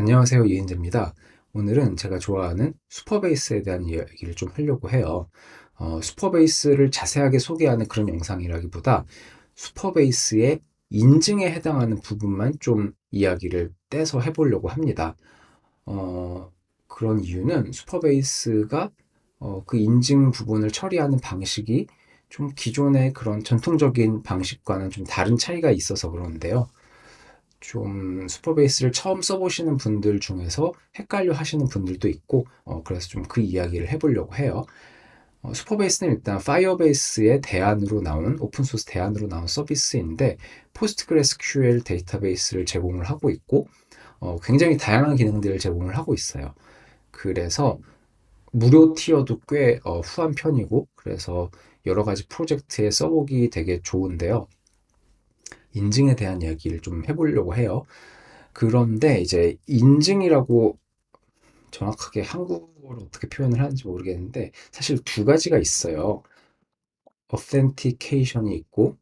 안녕하세요. 이은재입니다. 오늘은 제가 좋아하는 슈퍼베이스에 대한 이야기를 좀 하려고 해요. 슈퍼베이스를 자세하게 소개하는 그런 영상이라기보다 슈퍼베이스의 인증에 해당하는 부분만 좀 이야기를 떼서 해보려고 합니다. 어, 그런 이유는 슈퍼베이스가 그 인증 부분을 처리하는 방식이 좀 기존의 그런 전통적인 방식과는 좀 다른 차이가 있어서 그러는데요. 좀 슈퍼베이스를 처음 써보시는 분들 중에서 헷갈려 하시는 분들도 있고, 그래서 좀 그 이야기를 해보려고 해요. 슈퍼베이스는 일단 파이어베이스의 대안으로 나온, 오픈소스 대안으로 나온 서비스인데, 포스트그레스QL 데이터베이스를 제공을 하고 있고, 굉장히 다양한 기능들을 제공을 하고 있어요. 그래서 무료 티어도 꽤 후한 편이고, 그래서 여러 가지 프로젝트에 써보기 되게 좋은데요. 인증에 대한 이야기를 좀 해보려고 해요. 그런데 이제 인증이라고 정확하게 한국어로 어떻게 표현을 하는지 모르겠는데 사실 두 가지가 있어요. authentication이 있고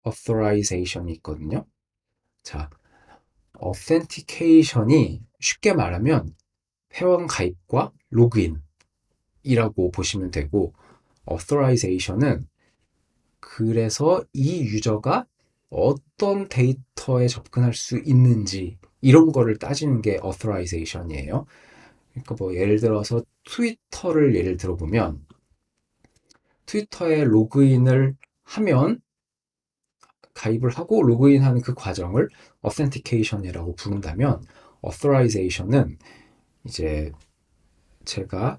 authorization이 있거든요. 자, authentication이 쉽게 말하면 회원 가입과 로그인이라고 보시면 되고 authorization은 그래서 이 유저가 어떤 데이터에 접근할 수 있는지 이런 거를 따지는 게 authorization이에요. 그러니까 뭐 예를 들어서 트위터를 예를 들어보면 트위터에 로그인을 하면 가입을 하고 로그인하는 그 과정을 authentication이라고 부른다면 authorization은 이제 제가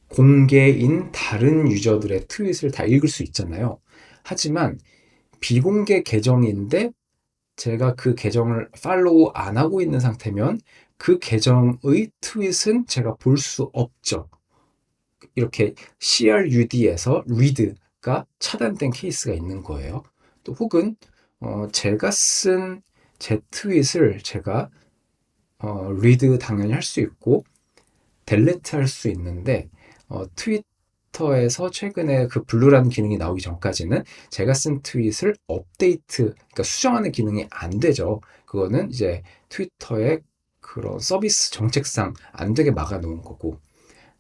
공개인 다른 유저들의 트윗을 다 읽을 수 있잖아요. 하지만 비공개 계정인데 제가 그 계정을 팔로우 안 하고 있는 상태면 그 계정의 트윗은 제가 볼 수 없죠. 이렇게 CRUD에서 read가 차단된 케이스가 있는 거예요. 또 혹은 제가 쓴 제 트윗을 제가 read 당연히 할 수 있고 델레트 할 수 있는데 트위터에서 최근에 그 블루라는 기능이 나오기 전까지는 제가 쓴 트윗을 업데이트, 그러니까 수정하는 기능이 안 되죠. 그거는 이제 트위터의 그런 서비스 정책상 안 되게 막아 놓은 거고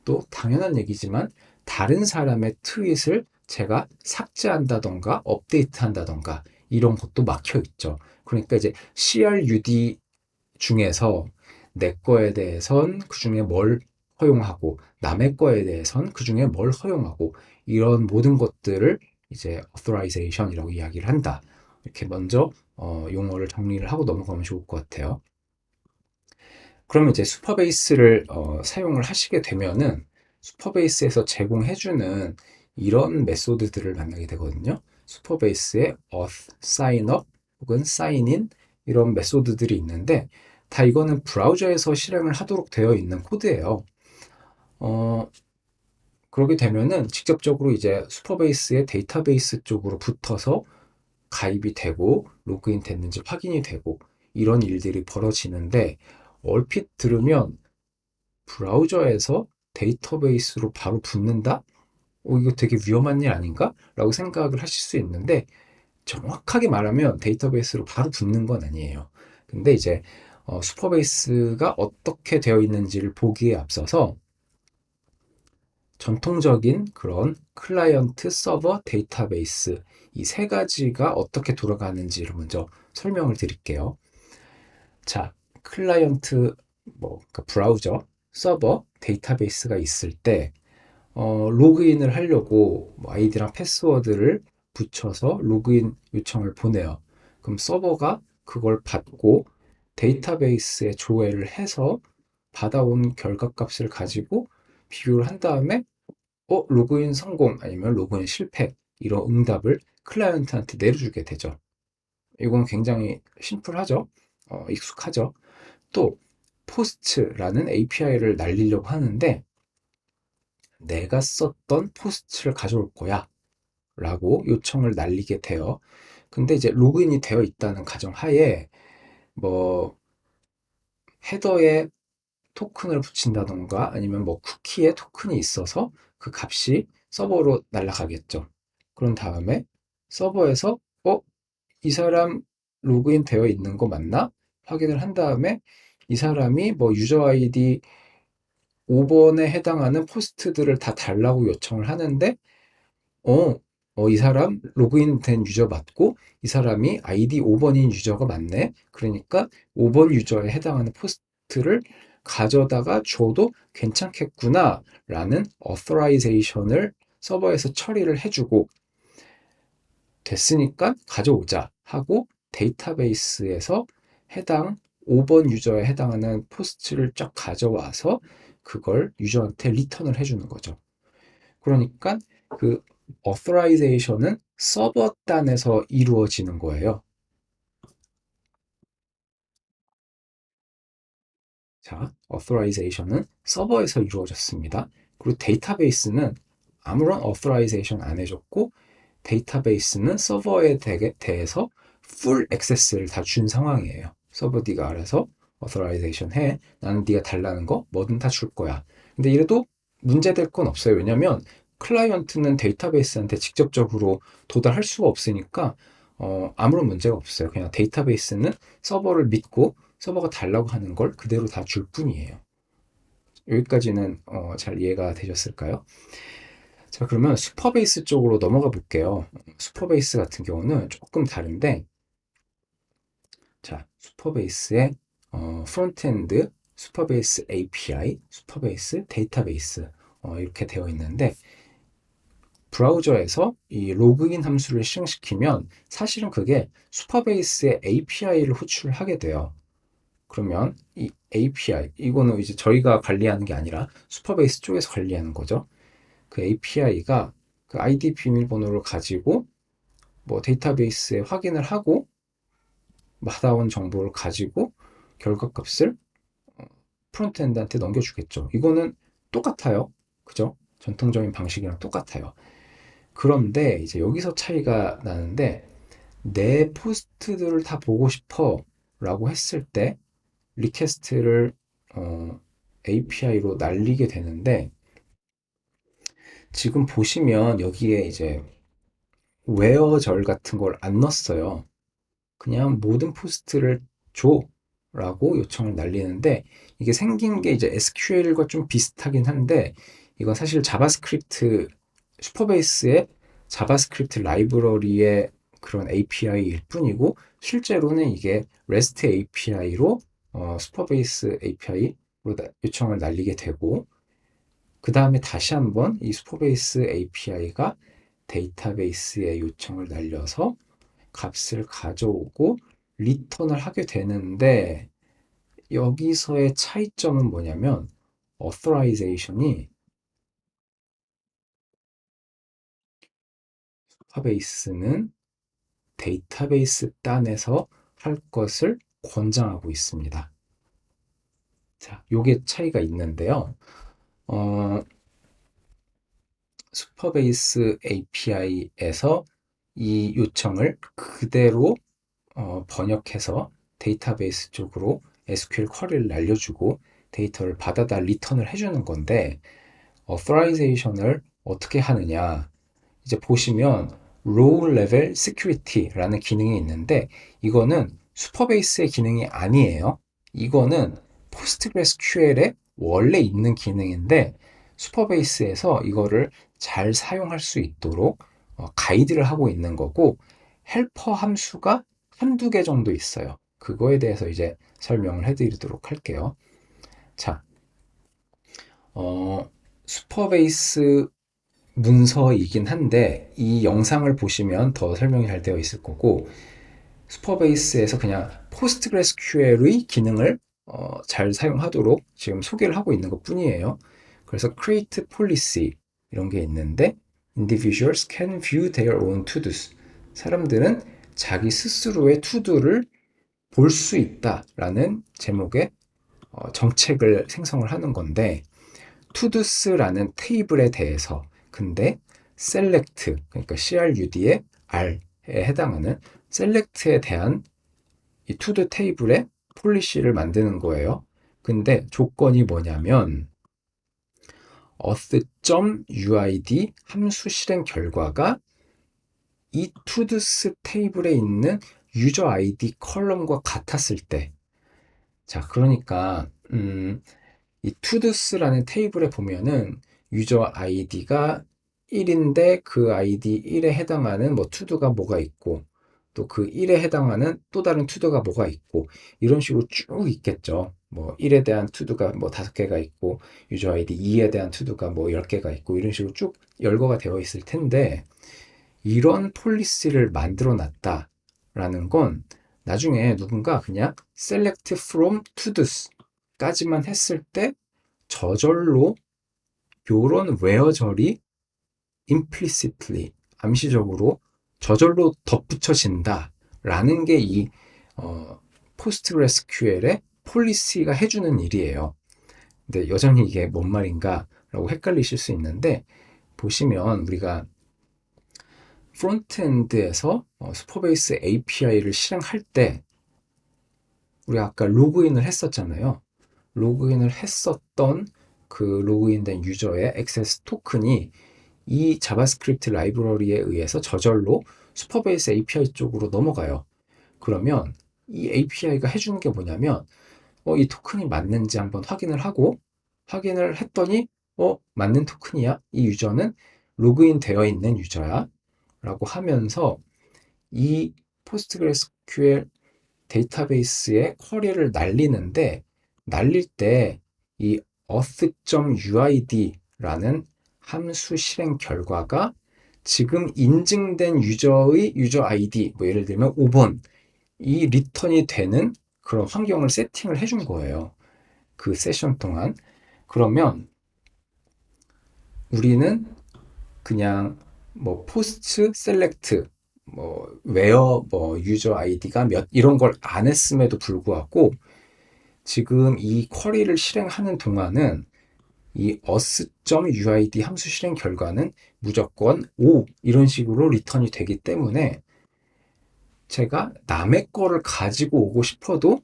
또 당연한 얘기지만 다른 사람의 트윗을 제가 삭제한다던가 업데이트한다던가 이런 것도 막혀 있죠. 그러니까 이제 CRUD 중에서 내 거에 대해선 그 중에 뭘 허용하고 남의 거에 대해선 그 중에 뭘 허용하고 이런 모든 것들을 이제 authorization이라고 이야기를 한다. 이렇게 먼저 용어를 정리를 하고 넘어가면 좋을 것 같아요. 그러면 이제 슈퍼베이스를 사용을 하시게 되면은 슈퍼베이스에서 제공해주는 이런 메소드들을 만나게 되거든요. 슈퍼베이스의 auth, signup 혹은 signin 이런 메소드들이 있는데 다 이거는 브라우저에서 실행을 하도록 되어 있는 코드예요. 어, 그러게 되면은 직접적으로 이제 슈퍼베이스의 데이터베이스 쪽으로 붙어서 가입이 되고 로그인 됐는지 확인이 되고 이런 일들이 벌어지는데 얼핏 들으면 브라우저에서 데이터베이스로 바로 붙는다? 이거 되게 위험한 일 아닌가? 라고 생각을 하실 수 있는데 정확하게 말하면 데이터베이스로 바로 붙는 건 아니에요. 근데 이제 슈퍼베이스가 어떻게 되어 있는지를 보기에 앞서서 전통적인 그런 클라이언트 서버 데이터베이스 이 세 가지가 어떻게 돌아가는지를 먼저 설명을 드릴게요. 자, 클라이언트 그러니까 브라우저 서버 데이터베이스가 있을 때 로그인을 하려고 뭐 아이디랑 패스워드를 붙여서 로그인 요청을 보내요. 그럼 서버가 그걸 받고 데이터베이스에 조회를 해서 받아온 결과값을 가지고 비교를 한 다음에 로그인 성공 아니면 로그인 실패 이런 응답을 클라이언트한테 내려주게 되죠. 이건 굉장히 심플하죠. 익숙하죠. 또 포스트라는 API를 날리려고 하는데 내가 썼던 포스트를 가져올 거야 라고 요청을 날리게 돼요. 근데 이제 로그인이 되어 있다는 가정하에 뭐 헤더에 토큰을 붙인다던가 아니면 뭐 쿠키에 토큰이 있어서 그 값이 서버로 날아가겠죠. 그런 다음에 서버에서 이 사람 로그인 되어 있는 거 맞나? 확인을 한 다음에 이 사람이 뭐 유저 아이디 5번에 해당하는 포스트들을 다 달라고 요청을 하는데 어, 이 사람 로그인 된 유저 맞고 이 사람이 아이디 5번인 유저가 맞네. 그러니까 5번 유저에 해당하는 포스트를 가져다가 줘도 괜찮겠구나 라는 authorization을 서버에서 처리를 해주고 됐으니까 가져오자 하고 데이터베이스에서 해당 5번 유저에 해당하는 포스트를 쫙 가져와서 그걸 유저한테 리턴을 해주는 거죠. 그러니까 그 authorization은 서버 단에서 이루어지는 거예요. 자, authorization은 서버에서 이루어졌습니다. 그리고 데이터베이스는 아무런 authorization 안 해줬고 데이터베이스는 서버에 대해서 full access를 다 준 상황이에요. 서버 네가 알아서 authorization 해. 나는 네가 달라는 거 뭐든 다 줄 거야. 근데 이래도 문제될 건 없어요. 왜냐면 클라이언트는 데이터베이스한테 직접적으로 도달할 수가 없으니까 아무런 문제가 없어요. 그냥 데이터베이스는 서버를 믿고 서버가 달라고 하는 걸 그대로 다 줄 뿐이에요. 여기까지는 잘 이해가 되셨을까요? 자, 그러면 슈퍼베이스 쪽으로 넘어가 볼게요. 슈퍼베이스 같은 경우는 조금 다른데, 자, 슈퍼베이스의 프론트엔드, 슈퍼베이스 API, 슈퍼베이스 데이터베이스 이렇게 되어 있는데, 브라우저에서 이 로그인 함수를 실행시키면 사실은 그게 슈퍼베이스의 API를 호출하게 돼요. 그러면 이 API, 이거는 이제 저희가 관리하는 게 아니라 슈퍼베이스 쪽에서 관리하는 거죠. 그 API가 그 ID 비밀번호를 가지고 뭐 데이터베이스에 확인을 하고 받아온 정보를 가지고 결과값을 프론트엔드한테 넘겨주겠죠. 이거는 똑같아요. 그죠? 전통적인 방식이랑 똑같아요. 그런데 이제 여기서 차이가 나는데 내 포스트들을 다 보고 싶어 라고 했을 때 리퀘스트를 API로 날리게 되는데 지금 보시면 여기에 이제 웨어절 같은 걸 안 넣었어요. 그냥 모든 포스트를 줘 라고 요청을 날리는데 이게 생긴 게 이제 SQL과 좀 비슷하긴 한데 이건 사실 자바스크립트 슈퍼베이스의 자바스크립트 라이브러리의 그런 API일 뿐이고 실제로는 이게 REST API로 슈퍼베이스 API로 요청을 날리게 되고 그 다음에 다시 한번 이 슈퍼베이스 API가 데이터베이스에 요청을 날려서 값을 가져오고 리턴을 하게 되는데 여기서의 차이점은 뭐냐면 authorization이 슈퍼베이스는 데이터베이스 단에서 할 것을 권장하고 있습니다. 자, 요게 차이가 있는데요. 슈퍼베이스 API에서 이 요청을 그대로 번역해서 데이터베이스 쪽으로 SQL 쿼리를 날려주고 데이터를 받아다 리턴을 해주는 건데 authorization을 어떻게 하느냐 이제 보시면 Row Level Security라는 기능이 있는데 이거는 슈퍼베이스의 기능이 아니에요. 이거는 PostgreSQL에 원래 있는 기능인데 슈퍼베이스에서 이거를 잘 사용할 수 있도록 가이드를 하고 있는 거고 헬퍼 함수가 한두 개 정도 있어요. 그거에 대해서 이제 설명을 해드리도록 할게요. 자, 슈퍼베이스 문서이긴 한데 이 영상을 보시면 더 설명이 잘 되어 있을 거고 슈퍼베이스에서 그냥 PostgreSQL의 기능을 잘 사용하도록 지금 소개를 하고 있는 것 뿐이에요. 그래서 create policy 이런 게 있는데 individuals can view their own to-dos 사람들은 자기 스스로의 to-do를 볼 수 있다라는 제목의 정책을 생성을 하는 건데 to-dos라는 테이블에 대해서 근데 select 그러니까 CRUD의 R에 해당하는 select에 대한 이 to-do 테이블에 폴리시를 만드는 거예요. 근데 조건이 뭐냐면 auth.uid 함수 실행 결과가 이 to-dos 테이블에 있는 유저 아이디 컬럼과 같았을 때 자, 그러니까 이 toDoS라는 테이블에 보면은 유저 아이디가 1인데 그 아이디 1에 해당하는 뭐 to도가 뭐가 있고 또 그 1에 해당하는 또 다른 to도가 뭐가 있고 이런 식으로 쭉 있겠죠. 뭐 1에 대한 to도가 뭐 5개가 있고 유저 아이디 2에 대한 to도가 뭐 10개가 있고 이런 식으로 쭉 열거가 되어 있을 텐데 이런 폴리시를 만들어 놨다라는 건 나중에 누군가 그냥 select from todos 까지만 했을 때 저절로 요런 where절이 implicitly 암시적으로 저절로 덧붙여진다 라는 게 이 PostgreSQL의 폴리시가 해주는 일이에요. 근데 여전히 이게 뭔 말인가 라고 헷갈리실 수 있는데 보시면 우리가 프론트엔드에서 슈퍼베이스 API를 실행할 때 우리 아까 로그인을 했었잖아요. 로그인을 했었던 그 로그인된 유저의 액세스 토큰이 이 자바스크립트 라이브러리에 의해서 저절로 슈퍼베이스 API 쪽으로 넘어가요. 그러면 이 API가 해주는 게 뭐냐면 이 토큰이 맞는지 한번 확인을 하고 확인을 했더니 맞는 토큰이야. 이 유저는 로그인 되어 있는 유저야. 라고 하면서 이 포스트그레스QL 데이터베이스의 쿼리를 날리는데 날릴 때 이 auth.uid라는 함수 실행 결과가 지금 인증된 유저의 유저 아이디 뭐 예를 들면 5번 이 리턴이 되는 그런 환경을 세팅을 해준 거예요. 그 세션 동안. 그러면 우리는 그냥 뭐 포스트 셀렉트 뭐 웨어 뭐 유저 아이디가 몇 이런 걸 안 했음에도 불구하고 지금 이 쿼리를 실행하는 동안은 이 us.uid 함수 실행 결과는 무조건 5 이런 식으로 리턴이 되기 때문에 제가 남의 거를 가지고 오고 싶어도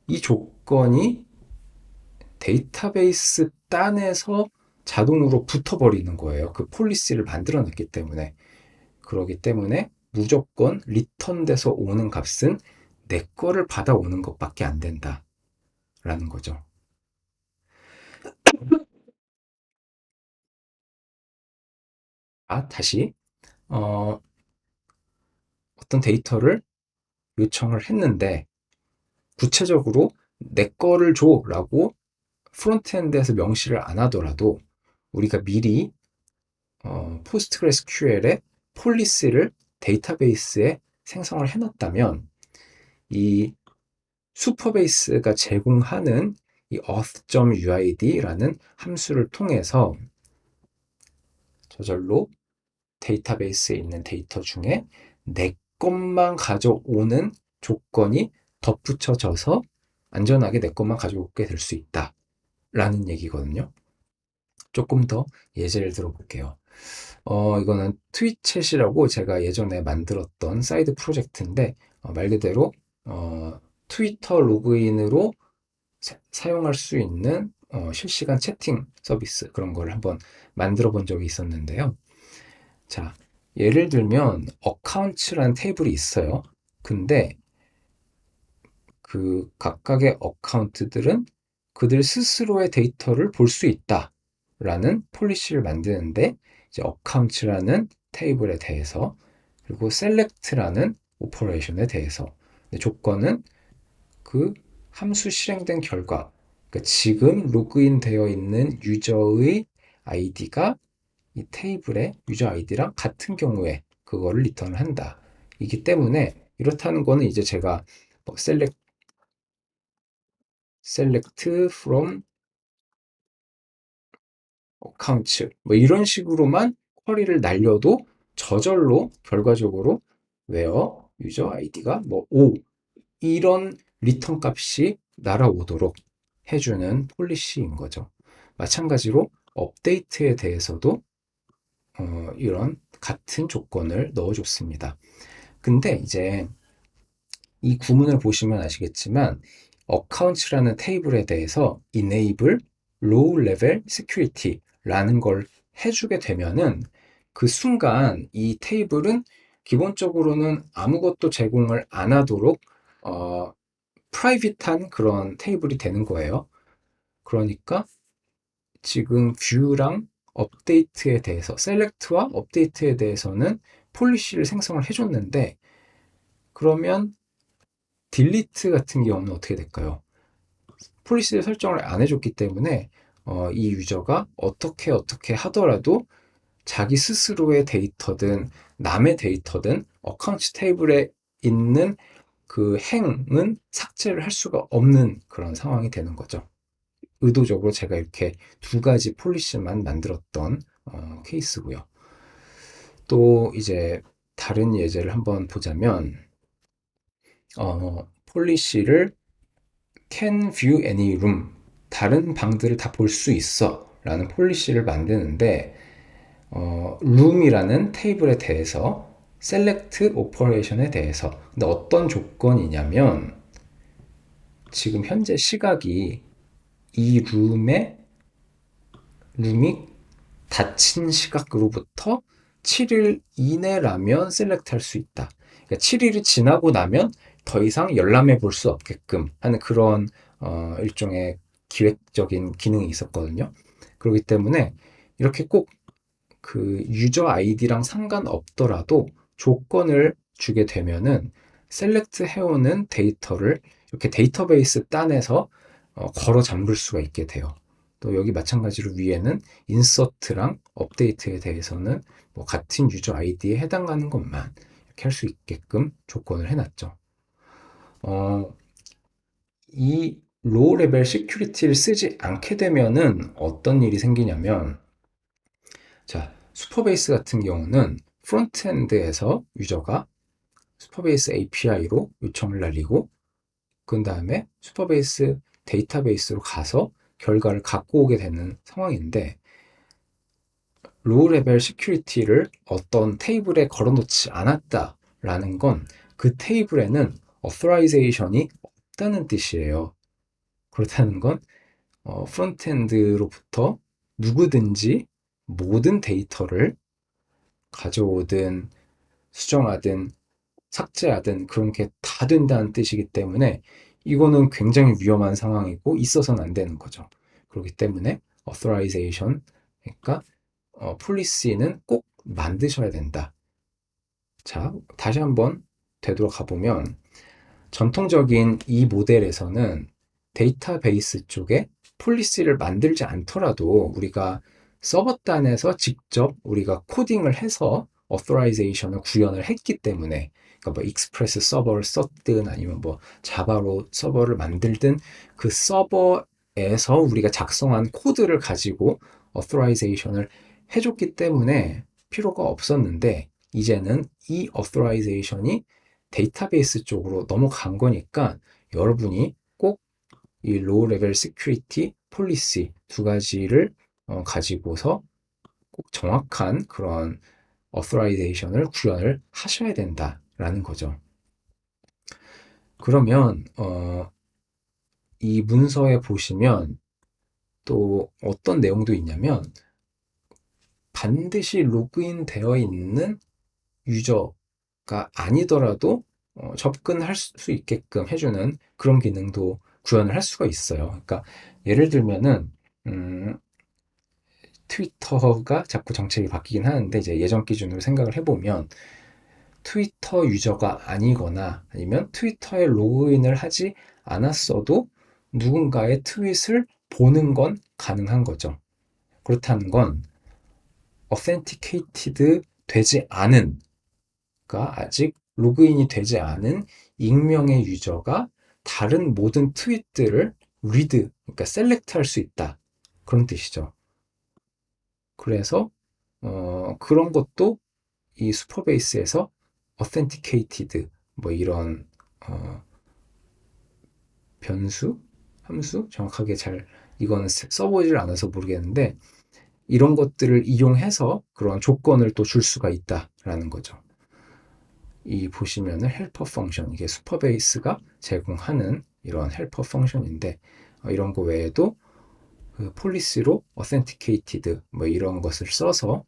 이 조건이 데이터베이스 딴에서 자동으로 붙어버리는 거예요. 그 폴리시를 만들어 놨기 때문에. 그러기 때문에 무조건 리턴돼서 오는 값은 내 거를 받아오는 것밖에 안 된다라는 거죠. 다시 어떤 데이터를 요청을 했는데 구체적으로 내 거를 줘라고 프론트엔드에서 명시를 안 하더라도 우리가 미리 PostgreSQL의 폴리시를 데이터베이스에 생성을 해놨다면 이 슈퍼베이스가 제공하는 이 auth.uid라는 함수를 통해서 저절로 데이터베이스에 있는 데이터 중에 내 것만 가져오는 조건이 덧붙여져서 안전하게 내 것만 가져오게 될 수 있다라는 얘기거든요. 조금 더 예제를 들어볼게요. 이거는 트위챗이라고 제가 예전에 만들었던 사이드 프로젝트인데 말 그대로 트위터 로그인으로 사용할 수 있는 실시간 채팅 서비스 그런 걸 한번 만들어 본 적이 있었는데요. 자, 예를 들면 어카운트라는 테이블이 있어요. 근데 그 각각의 어카운트들은 그들 스스로의 데이터를 볼 수 있다라는 폴리시를 만드는데 이제 어카운트라는 테이블에 대해서 그리고 셀렉트라는 오퍼레이션에 대해서 조건은 그 함수 실행된 결과 그러니까 지금 로그인 되어 있는 유저의 아이디가 이 테이블의 유저 아이디랑 같은 경우에 그거를 리턴을 한다. 이기 때문에 이렇다는 거는 이제 제가 뭐 select from accounts 뭐 이런 식으로만 쿼리를 날려도 저절로 결과적으로 where 유저 아이디가 뭐 5 이런 리턴 값이 날아오도록 해주는 폴리시인 거죠. 마찬가지로 업데이트에 대해서도 이런 같은 조건을 넣어줬습니다. 근데 이제 이 구문을 보시면 아시겠지만 어카운트라는 테이블에 대해서 enable low level security라는 걸 해주게 되면은 그 순간 이 테이블은 기본적으로는 아무것도 제공을 안 하도록 프라이빗한 그런 테이블이 되는 거예요. 그러니까 지금 뷰랑 업데이트에 대해서, 셀렉트와 업데이트에 대해서는 폴리시를 생성을 해줬는데, 그러면 딜리트 같은 경우는 어떻게 될까요? 폴리시 설정을 안 해줬기 때문에 이 유저가 어떻게 하더라도 자기 스스로의 데이터든 남의 데이터든 어카운트 테이블에 있는 그 행은 삭제를 할 수가 없는 그런 상황이 되는 거죠. 의도적으로 제가 이렇게 두 가지 폴리시만 만들었던 케이스고요. 또 이제 다른 예제를 한번 보자면 폴리시를 can view any room, 다른 방들을 다 볼 수 있어 라는 폴리시를 만드는데 room이라는 테이블에 대해서 select operation에 대해서, 근데 어떤 조건이냐면 지금 현재 시각이 이 룸이 닫힌 시각으로부터 7일 이내라면 셀렉트 할 수 있다. 그러니까 7일이 지나고 나면 더 이상 열람해 볼 수 없게끔 하는 그런 일종의 기획적인 기능이 있었거든요. 그렇기 때문에 이렇게 꼭 그 유저 아이디랑 상관없더라도 조건을 주게 되면은 셀렉트 해오는 데이터를 이렇게 데이터베이스 딴에서 걸어 잠글 수가 있게 돼요. 또 여기 마찬가지로 위에는 인서트랑 업데이트에 대해서는 뭐 같은 유저 아이디에 해당하는 것만 이렇게 할 수 있게끔 조건을 해놨죠. 이 로우 레벨 시큐리티를 쓰지 않게 되면은 어떤 일이 생기냐면, 자, 슈퍼베이스 같은 경우는 프론트엔드에서 유저가 슈퍼베이스 API로 요청을 날리고 그 다음에 슈퍼베이스 데이터베이스로 가서 결과를 갖고 오게 되는 상황인데, 로우 레벨 시큐리티를 어떤 테이블에 걸어놓지 않았다라는 건 그 테이블에는 authorization이 없다는 뜻이에요. 그렇다는 건 프론트엔드로부터 누구든지 모든 데이터를 가져오든 수정하든 삭제하든 그런 게 다 된다는 뜻이기 때문에 이거는 굉장히 위험한 상황이고 있어서는 안 되는 거죠. 그렇기 때문에 authorization, 그러니까 policy는 꼭 만드셔야 된다. 자, 다시 한번 되돌아가 보면 전통적인 이 모델에서는 데이터베이스 쪽에 폴리시를 만들지 않더라도 우리가 서버 단에서 직접 우리가 코딩을 해서 authorization을 구현을 했기 때문에, 그러니까 뭐 익스프레스 서버를 썼든 아니면 뭐 자바로 서버를 만들든 그 서버에서 우리가 작성한 코드를 가지고 authorization을 해줬기 때문에 필요가 없었는데, 이제는 이 authorization이 데이터베이스 쪽으로 넘어간 거니까 여러분이 꼭 이 로우 레벨 시큐리티 폴리시 두 가지를 가지고서 꼭 정확한 그런 authorization을 구현을 하셔야 된다라는 거죠. 그러면 이 문서에 보시면 또 어떤 내용도 있냐면, 반드시 로그인 되어 있는 유저가 아니더라도 접근할 수 있게끔 해주는 그런 기능도 구현을 할 수가 있어요. 그러니까 예를 들면은 트위터가 자꾸 정책이 바뀌긴 하는데, 이제 예전 기준으로 생각을 해보면 트위터 유저가 아니거나 아니면 트위터에 로그인을 하지 않았어도 누군가의 트윗을 보는 건 가능한 거죠. 그렇다는 건 authenticated 되지 않은, 그러니까 아직 로그인이 되지 않은 익명의 유저가 다른 모든 트윗들을 read, 그러니까 select 할 수 있다. 그런 뜻이죠. 그래서 그런 것도 이 슈퍼베이스에서 authenticated 뭐 이런 변수, 함수 정확하게 잘 이거는 써보질 않아서 모르겠는데, 이런 것들을 이용해서 그런 조건을 또 줄 수가 있다라는 거죠. 이 보시면은 헬퍼 펑션, 이게 슈퍼베이스가 제공하는 이런 헬퍼 펑션인데, 이런 거 외에도 그 폴리시로 authenticated 뭐 이런 것을 써서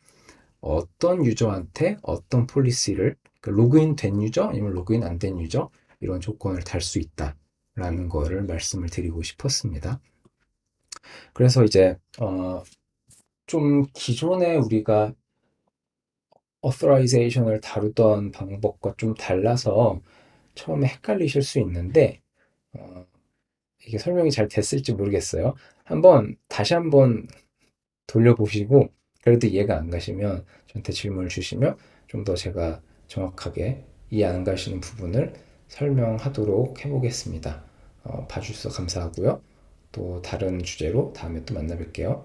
어떤 유저한테 어떤 폴리시를, 그러니까 로그인 된 유저 아니면 로그인 안 된 유저 이런 조건을 달 수 있다. 라는 거를 말씀을 드리고 싶었습니다. 그래서 이제 좀 기존에 우리가 authorization을 다루던 방법과 좀 달라서 처음에 헷갈리실 수 있는데 이게 설명이 잘 됐을지 모르겠어요. 다시 한번 돌려보시고 그래도 이해가 안 가시면 저한테 질문을 주시면 좀 더 제가 정확하게 이해 안 가시는 부분을 설명하도록 해보겠습니다. 봐주셔서 감사하고요. 또 다른 주제로 다음에 또 만나 뵐게요.